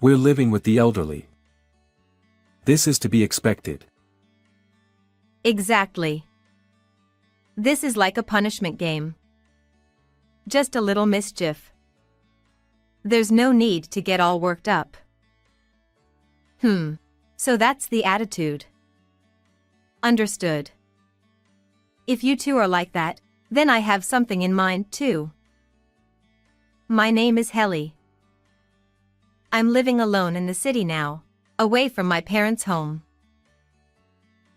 We're living with the elderly. This is to be expected. Exactly. This is like a punishment game. Just a little mischief. There's no need to get all worked up. So that's the attitude. Understood. If you two are like that, then I have something in mind too. My name is Helly. I'm living alone in the city now, away from my parents' home.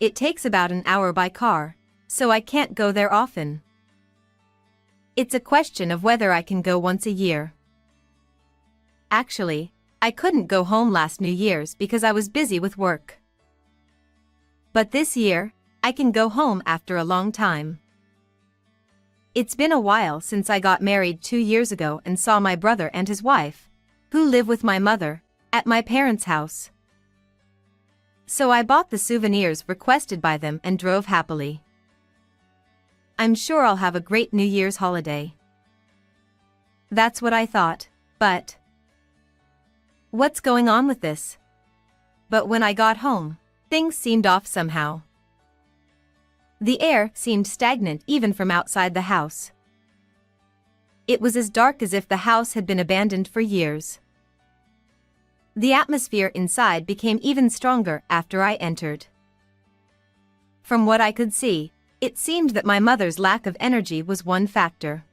It takes about an hour by car, so I can't go there often. It's a question of whether I can go once a year. Actually, I couldn't go home last New Year's because I was busy with work. But this year, I can go home after a long time. It's been a while since I got married 2 years ago and saw my brother and his wife, who live with my mother, at my parents' house. So I bought the souvenirs requested by them and drove happily. I'm sure I'll have a great New Year's holiday. That's what I thought, but what's going on with this? But when I got home, things seemed off somehow. The air seemed stagnant even from outside the house. It was as dark as if the house had been abandoned for years. The atmosphere inside became even stronger after I entered. From what I could see, it seemed that my mother's lack of energy was one factor.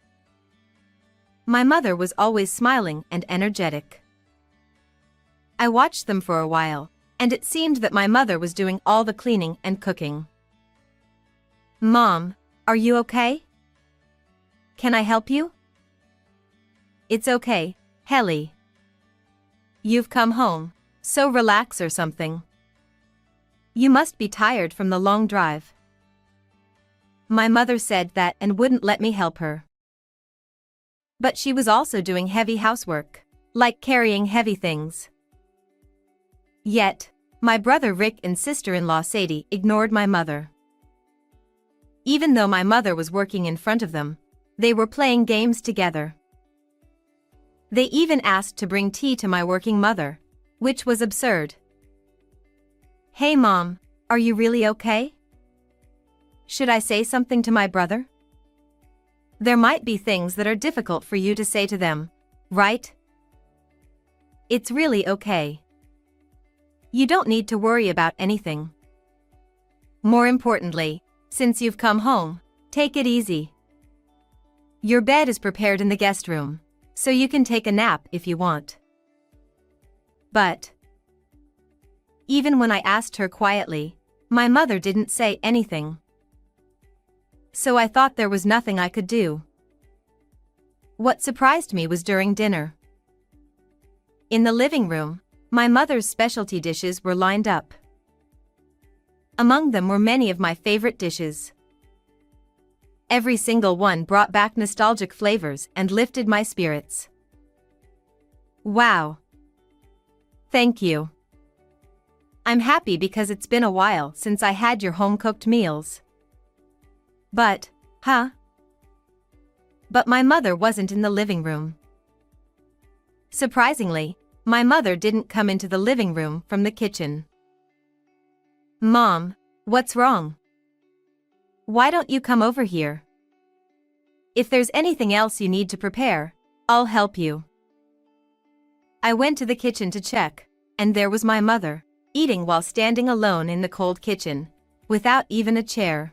My mother was always smiling and energetic. I watched them for a while, and it seemed that my mother was doing all the cleaning and cooking. Mom, are you okay? Can I help you? It's okay, Helly. You've come home, so relax or something. You must be tired from the long drive. My mother said that and wouldn't let me help her. But she was also doing heavy housework, like carrying heavy things. Yet, my brother Rick and sister-in-law Sadie ignored my mother. Even though my mother was working in front of them, they were playing games together. They even asked to bring tea to my working mother, which was absurd. Hey Mom, are you really okay? Should I say something to my brother? There might be things that are difficult for you to say to them, right? It's really okay. You don't need to worry about anything. More importantly, since you've come home, take it easy. Your bed is prepared in the guest room, so you can take a nap if you want. But even when I asked her quietly, my mother didn't say anything. So I thought there was nothing I could do. What surprised me was during dinner. In the living room, my mother's specialty dishes were lined up. Among them were many of my favorite dishes. Every single one brought back nostalgic flavors and lifted my spirits. Wow. Thank you. I'm happy because it's been a while since I had your home-cooked meals. But my mother wasn't in the living room. Surprisingly, my mother didn't come into the living room from the kitchen. Mom, what's wrong? Why don't you come over here? If there's anything else you need to prepare, I'll help you. I went to the kitchen to check, and there was my mother, eating while standing alone in the cold kitchen, without even a chair.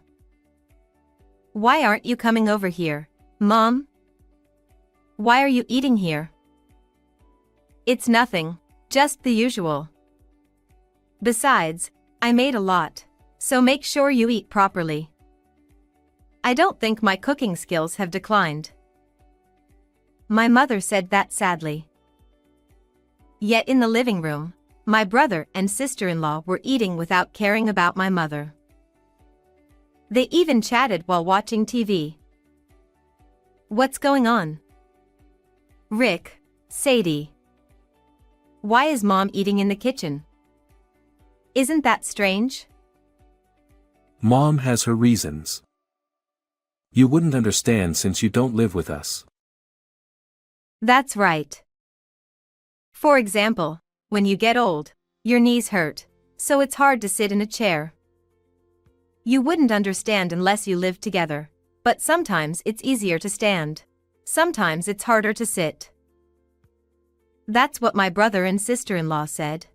Why aren't you coming over here, Mom? Why are you eating here? It's nothing, just the usual. Besides, I made a lot, so make sure you eat properly. I don't think my cooking skills have declined. My mother said that sadly. Yet in the living room, my brother and sister-in-law were eating without caring about my mother. They even chatted while watching TV. What's going on? Rick, Sadie. Why is Mom eating in the kitchen? Isn't that strange? Mom has her reasons. You wouldn't understand since you don't live with us. That's right. For example, When you get old, your knees hurt, so it's hard to sit in a chair. You wouldn't understand unless you lived together, but sometimes it's easier to stand. Sometimes it's harder to sit. That's what my brother and sister-in-law said.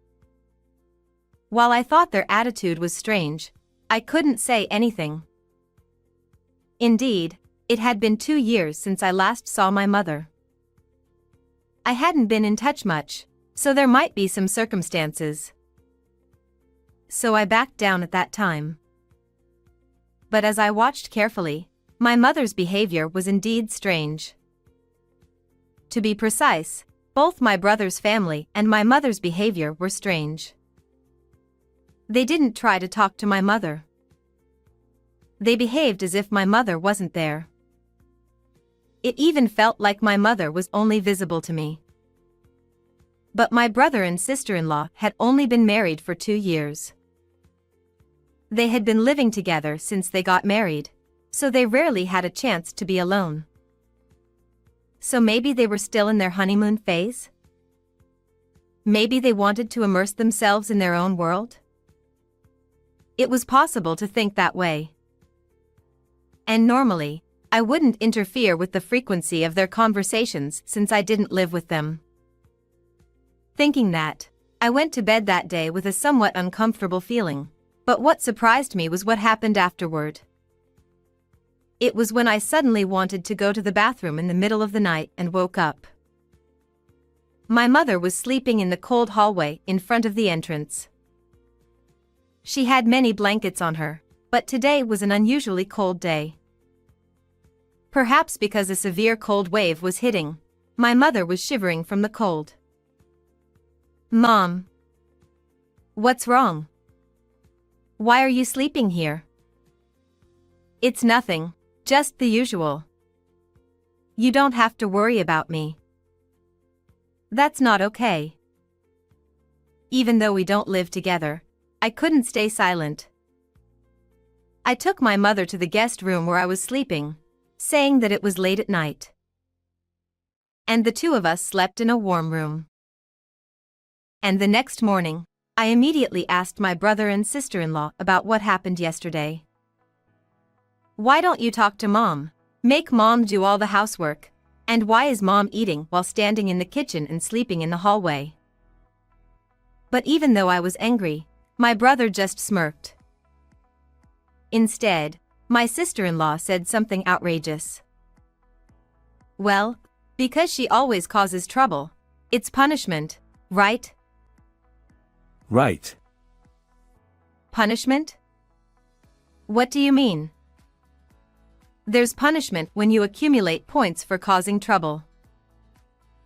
While I thought their attitude was strange, I couldn't say anything. Indeed, it had been 2 years since I last saw my mother. I hadn't been in touch much, so there might be some circumstances. So I backed down at that time. But as I watched carefully, my mother's behavior was indeed strange. To be precise, both my brother's family and my mother's behavior were strange. They didn't try to talk to my mother. They behaved as if my mother wasn't there. It even felt like my mother was only visible to me. But my brother and sister-in-law had only been married for 2 years. They had been living together since they got married, so they rarely had a chance to be alone. So maybe they were still in their honeymoon phase? Maybe they wanted to immerse themselves in their own world? It was possible to think that way. And normally, I wouldn't interfere with the frequency of their conversations since I didn't live with them. Thinking that, I went to bed that day with a somewhat uncomfortable feeling. But what surprised me was what happened afterward. It was when I suddenly wanted to go to the bathroom in the middle of the night and woke up. My mother was sleeping in the cold hallway in front of the entrance. She had many blankets on her, but today was an unusually cold day. Perhaps because a severe cold wave was hitting, my mother was shivering from the cold. "Mom. What's wrong? Why are you sleeping here?" "It's nothing, just the usual. You don't have to worry about me." That's not okay. Even though we don't live together, I couldn't stay silent. I took my mother to the guest room where I was sleeping, saying that it was late at night. And the two of us slept in a warm room. And the next morning, I immediately asked my brother and sister-in-law about what happened yesterday. "Why don't you talk to Mom? Make Mom do all the housework. And why is Mom eating while standing in the kitchen and sleeping in the hallway?" But even though I was angry, my brother just smirked. Instead, my sister-in-law said something outrageous. "Well, because she always causes trouble. It's punishment, right?" Right. Punishment? What do you mean? There's punishment when you accumulate points for causing trouble.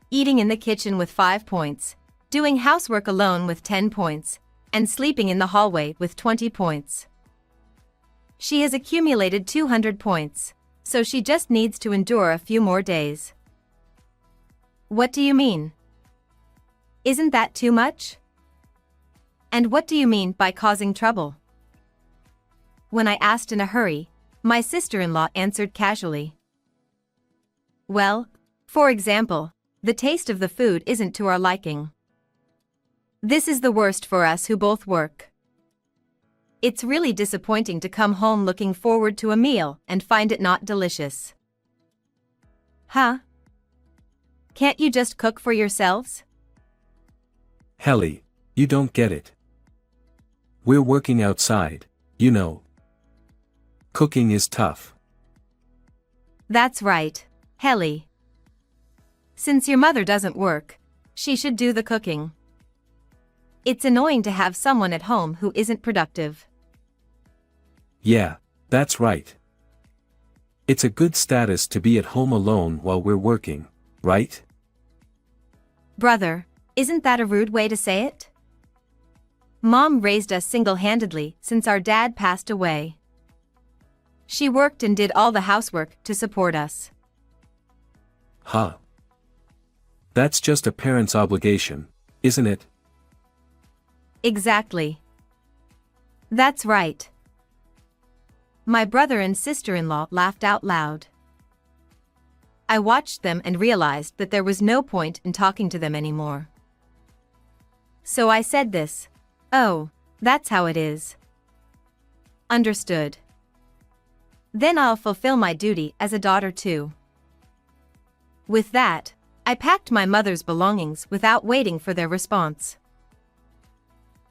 Eating in the kitchen with 5 points, doing housework alone with 10 points, and sleeping in the hallway with 20 points. She has accumulated 200 points, so she just needs to endure a few more days. What do you mean? Isn't that too much? And what do you mean by causing trouble? When I asked in a hurry, my sister-in-law answered casually. "Well, for example, the taste of the food isn't to our liking. This is the worst for us who both work. It's really disappointing to come home looking forward to a meal and find it not delicious." Huh? Can't you just cook for yourselves? Helly, you don't get it. We're working outside, you know. Cooking is tough. That's right, Helly. Since your mother doesn't work, she should do the cooking. It's annoying to have someone at home who isn't productive. Yeah, that's right. It's a good status to be at home alone while we're working, right? Brother, isn't that a rude way to say it? Mom raised us single-handedly since our dad passed away. She worked and did all the housework to support us. Huh. That's just a parent's obligation, isn't it? Exactly. That's right. My brother and sister-in-law laughed out loud. I watched them and realized that there was no point in talking to them anymore. So I said this. Oh, that's how it is. Understood. Then I'll fulfill my duty as a daughter too. With that, I packed my mother's belongings without waiting for their response.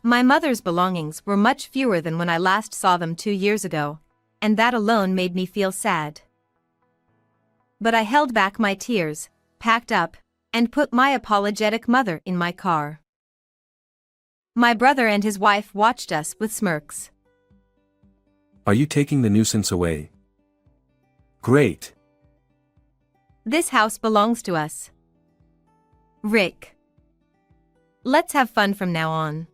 My mother's belongings were much fewer than when I last saw them 2 years ago, and that alone made me feel sad. But I held back my tears, packed up, and put my apologetic mother in my car. My brother and his wife watched us with smirks. Are you taking the nuisance away? Great. This house belongs to us. Rick. Let's have fun from now on.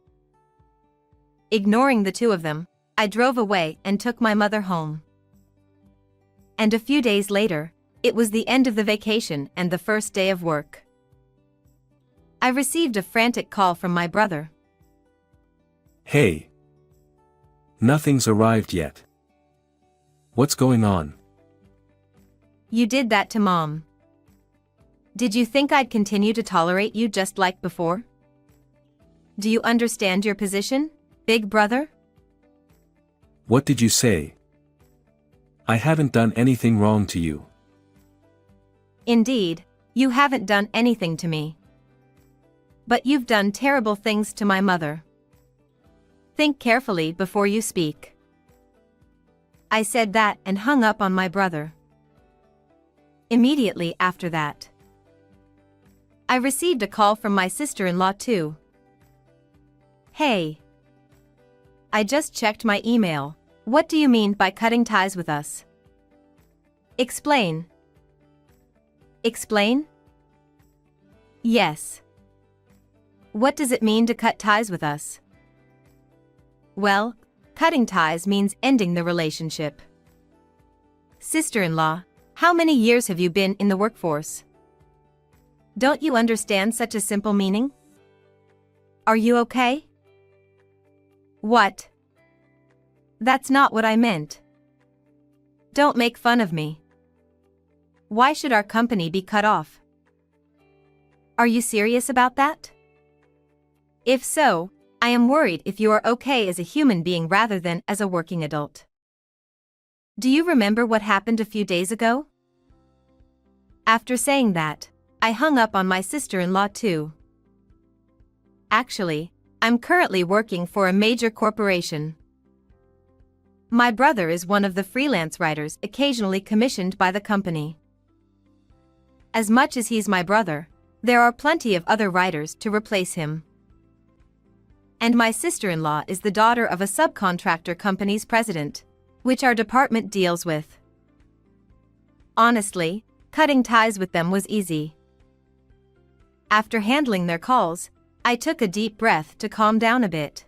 Ignoring the two of them, I drove away and took my mother home. And a few days later, it was the end of the vacation and the first day of work. I received a frantic call from my brother. Hey. Nothing's arrived yet. What's going on? You did that to Mom. Did you think I'd continue to tolerate you just like before? Do you understand your position, big brother? What did you say? I haven't done anything wrong to you. Indeed, you haven't done anything to me. But you've done terrible things to my mother. Think carefully before you speak. I said that and hung up on my brother. Immediately after that, I received a call from my sister-in-law too. Hey. I just checked my email. What do you mean by cutting ties with us? Explain. Explain? Yes. What does it mean to cut ties with us? Well, cutting ties means ending the relationship. Sister-in-law, how many years have you been in the workforce? Don't you understand such a simple meaning? Are you okay? What? That's not what I meant. Don't make fun of me. Why should our company be cut off? Are you serious about that? If so, I am worried if you are okay as a human being rather than as a working adult. Do you remember what happened a few days ago? After saying that, I hung up on my sister-in-law too. Actually, I'm currently working for a major corporation. My brother is one of the freelance writers occasionally commissioned by the company. As much as he's my brother, there are plenty of other writers to replace him. And my sister-in-law is the daughter of a subcontractor company's president, which our department deals with. Honestly, cutting ties with them was easy. After handling their calls, I took a deep breath to calm down a bit.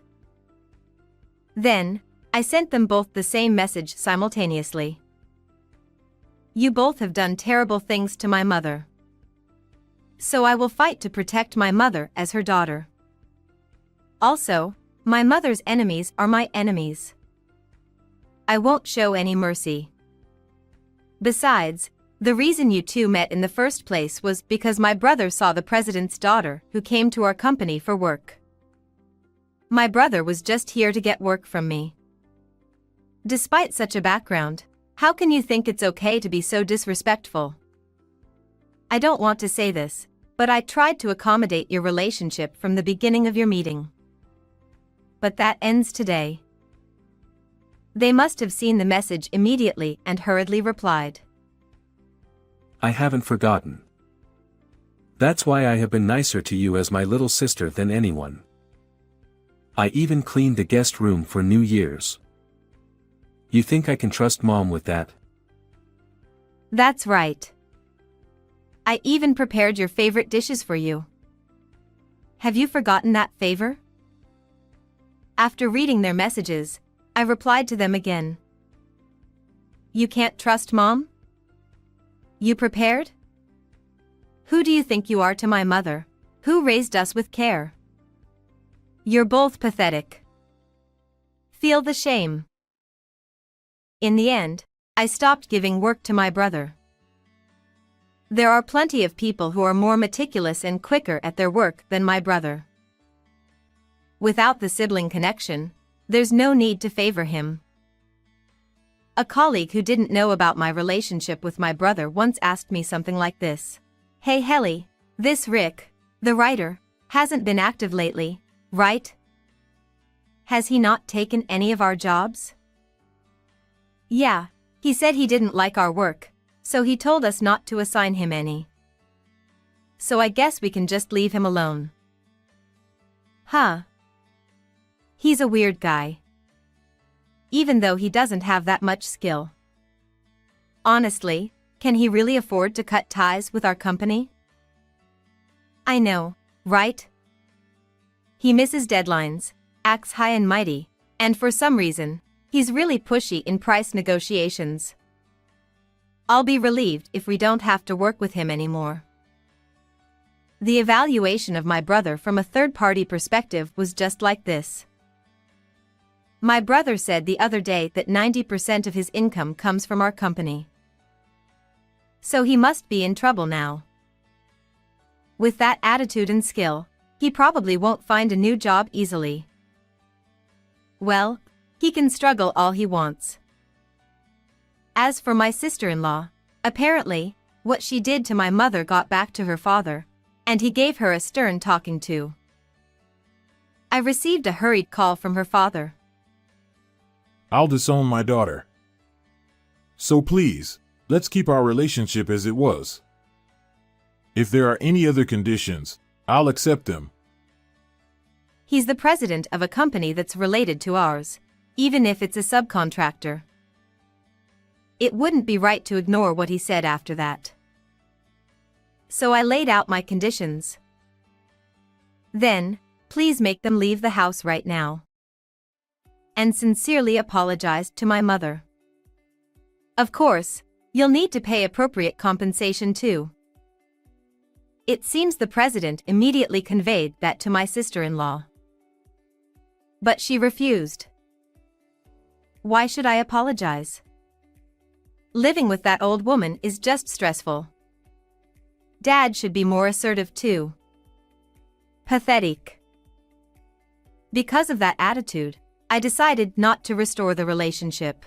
Then, I sent them both the same message simultaneously. You both have done terrible things to my mother. So I will fight to protect my mother as her daughter. Also, my mother's enemies are my enemies. I won't show any mercy. Besides, the reason you two met in the first place was because my brother saw the president's daughter who came to our company for work. My brother was just here to get work from me. Despite such a background, how can you think it's okay to be so disrespectful? I don't want to say this, but I tried to accommodate your relationship from the beginning of your meeting. But that ends today. They must have seen the message immediately and hurriedly replied. I haven't forgotten. That's why I have been nicer to you as my little sister than anyone. I even cleaned the guest room for New Year's. You think I can trust Mom with that? That's right. I even prepared your favorite dishes for you. Have you forgotten that favor? After reading their messages, I replied to them again. You can't trust Mom? You prepared? Who do you think you are to my mother, who raised us with care? You're both pathetic. Feel the shame. In the end, I stopped giving work to my brother. There are plenty of people who are more meticulous and quicker at their work than my brother. Without the sibling connection, there's no need to favor him. A colleague who didn't know about my relationship with my brother once asked me something like this. "Hey Helly, this Rick, the writer, hasn't been active lately, right? Has he not taken any of our jobs?" "Yeah, he said he didn't like our work, so he told us not to assign him any. So I guess we can just leave him alone." Huh. He's a weird guy. Even though he doesn't have that much skill. Honestly, can he really afford to cut ties with our company? I know, right? He misses deadlines, acts high and mighty, and for some reason, he's really pushy in price negotiations. I'll be relieved if we don't have to work with him anymore. The evaluation of my brother from a third-party perspective was just like this. My brother said the other day that 90% of his income comes from our company. So he must be in trouble now. With that attitude and skill, he probably won't find a new job easily. Well, he can struggle all he wants. As for my sister-in-law, apparently, what she did to my mother got back to her father, and he gave her a stern talking to. I received a hurried call from her father. "I'll disown my daughter. So please, let's keep our relationship as it was. If there are any other conditions, I'll accept them." He's the president of a company that's related to ours, even if it's a subcontractor. It wouldn't be right to ignore what he said after that. So I laid out my conditions. Then, please make them leave the house right now. And sincerely apologized to my mother. Of course, you'll need to pay appropriate compensation too. It seems the president immediately conveyed that to my sister-in-law. But she refused. Why should I apologize? Living with that old woman is just stressful. Dad should be more assertive too. Pathetic. Because of that attitude, I decided not to restore the relationship.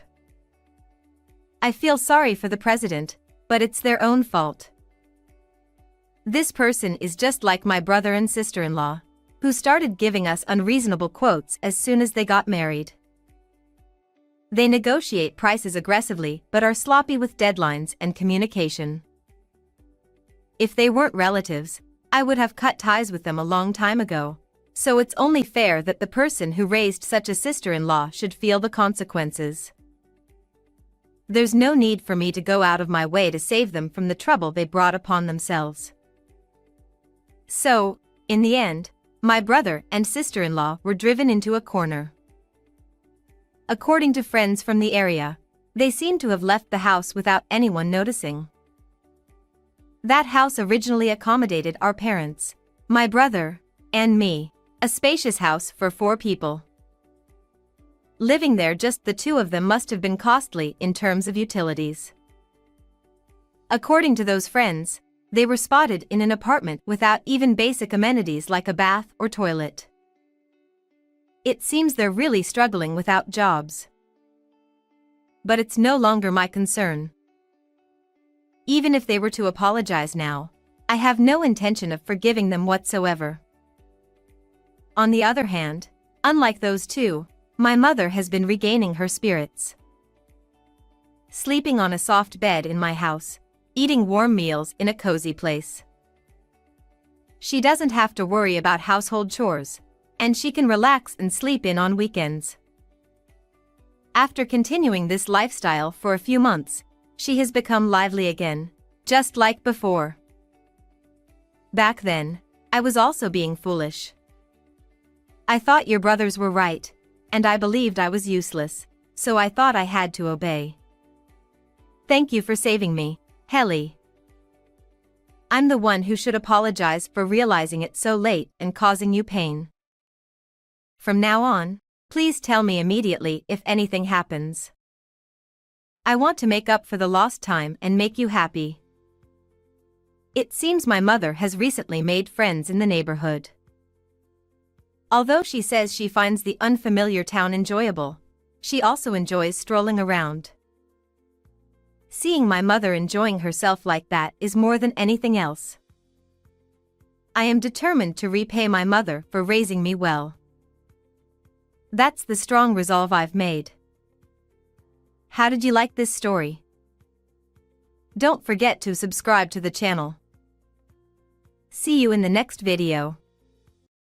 I feel sorry for the president, but it's their own fault. This person is just like my brother and sister-in-law, who started giving us unreasonable quotes as soon as they got married. They negotiate prices aggressively but are sloppy with deadlines and communication. If they weren't relatives, I would have cut ties with them a long time ago. So it's only fair that the person who raised such a sister-in-law should feel the consequences. There's no need for me to go out of my way to save them from the trouble they brought upon themselves. So, in the end, my brother and sister-in-law were driven into a corner. According to friends from the area, they seem to have left the house without anyone noticing. That house originally accommodated our parents, my brother, and me. A spacious house for 4 people. Living there, just the 2 of them, must have been costly in terms of utilities. According to those friends, they were spotted in an apartment without even basic amenities like a bath or toilet. It seems they're really struggling without jobs. But it's no longer my concern. Even if they were to apologize now, I have no intention of forgiving them whatsoever. On the other hand, unlike those 2, my mother has been regaining her spirits. Sleeping on a soft bed in my house, eating warm meals in a cozy place. She doesn't have to worry about household chores, and she can relax and sleep in on weekends. After continuing this lifestyle for a few months, she has become lively again, just like before. Back then, I was also being foolish. I thought your brothers were right, and I believed I was useless, so I thought I had to obey. Thank you for saving me, Helly. I'm the one who should apologize for realizing it so late and causing you pain. From now on, please tell me immediately if anything happens. I want to make up for the lost time and make you happy. It seems my mother has recently made friends in the neighborhood. Although she says she finds the unfamiliar town enjoyable, she also enjoys strolling around. Seeing my mother enjoying herself like that is more than anything else. I am determined to repay my mother for raising me well. That's the strong resolve I've made. How did you like this story? Don't forget to subscribe to the channel. See you in the next video.